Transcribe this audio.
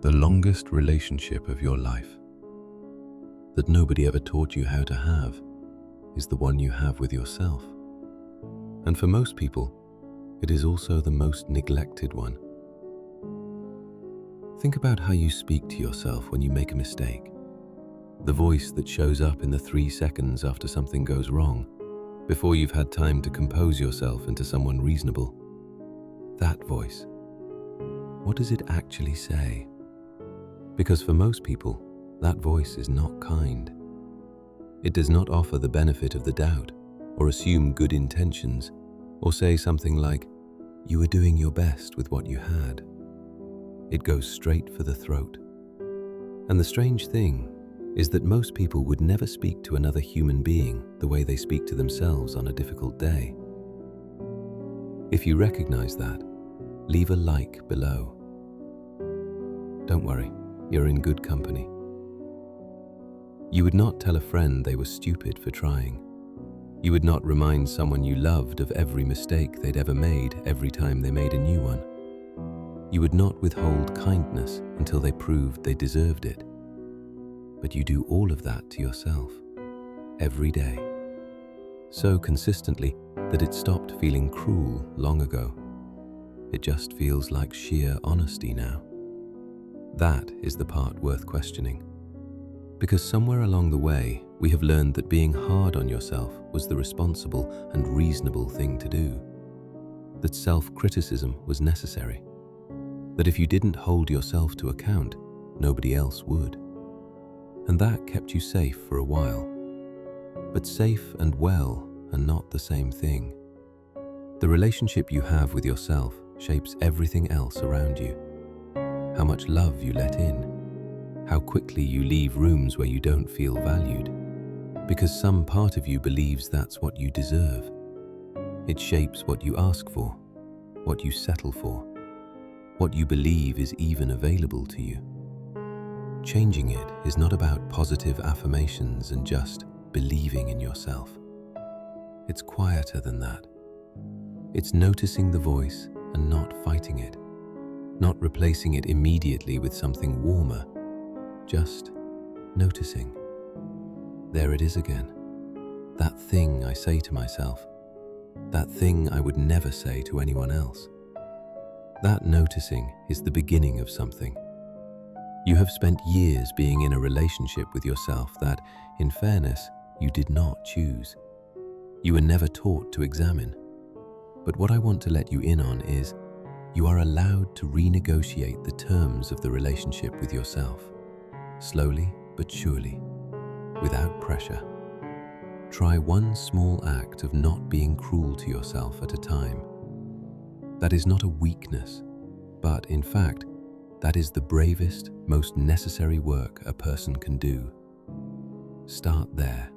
The longest relationship of your life, that nobody ever taught you how to have, is the one you have with yourself. And for most people, it is also the most neglected one. Think about how you speak to yourself when you make a mistake. The voice that shows up in the 3 seconds after something goes wrong, before you've had time to compose yourself into someone reasonable. That voice. What does it actually say? Because for most people, that voice is not kind. It does not offer the benefit of the doubt, or assume good intentions, or say something like, "You were doing your best with what you had." It goes straight for the throat. And the strange thing is that most people would never speak to another human being the way they speak to themselves on a difficult day. If you recognize that, leave a like below. Don't worry, you're in good company. You would not tell a friend they were stupid for trying. You would not remind someone you loved of every mistake they'd ever made every time they made a new one. You would not withhold kindness until they proved they deserved it. But you do all of that to yourself, every day. So consistently that it stopped feeling cruel long ago. It just feels like sheer honesty now. That is the part worth questioning. Because somewhere along the way, we have learned that being hard on yourself was the responsible and reasonable thing to do. That self-criticism was necessary. That if you didn't hold yourself to account, nobody else would. And that kept you safe for a while. But safe and well are not the same thing. The relationship you have with yourself shapes everything else around you. How much love you let in. How quickly you leave rooms where you don't feel valued. Because some part of you believes that's what you deserve. It shapes what you ask for, what you settle for, what you believe is even available to you. Changing it is not about positive affirmations and just believing in yourself. It's quieter than that. It's noticing the voice and not fighting it, not replacing it immediately with something warmer, just noticing. There it is again. That thing I say to myself, that thing I would never say to anyone else. That noticing is the beginning of something. You have spent years being in a relationship with yourself that, in fairness, you did not choose. You were never taught to examine. But what I want to let you in on is, you are allowed to renegotiate the terms of the relationship with yourself, slowly but surely, without pressure. Try one small act of not being cruel to yourself at a time. That is not a weakness, but in fact, that is the bravest, most necessary work a person can do. Start there.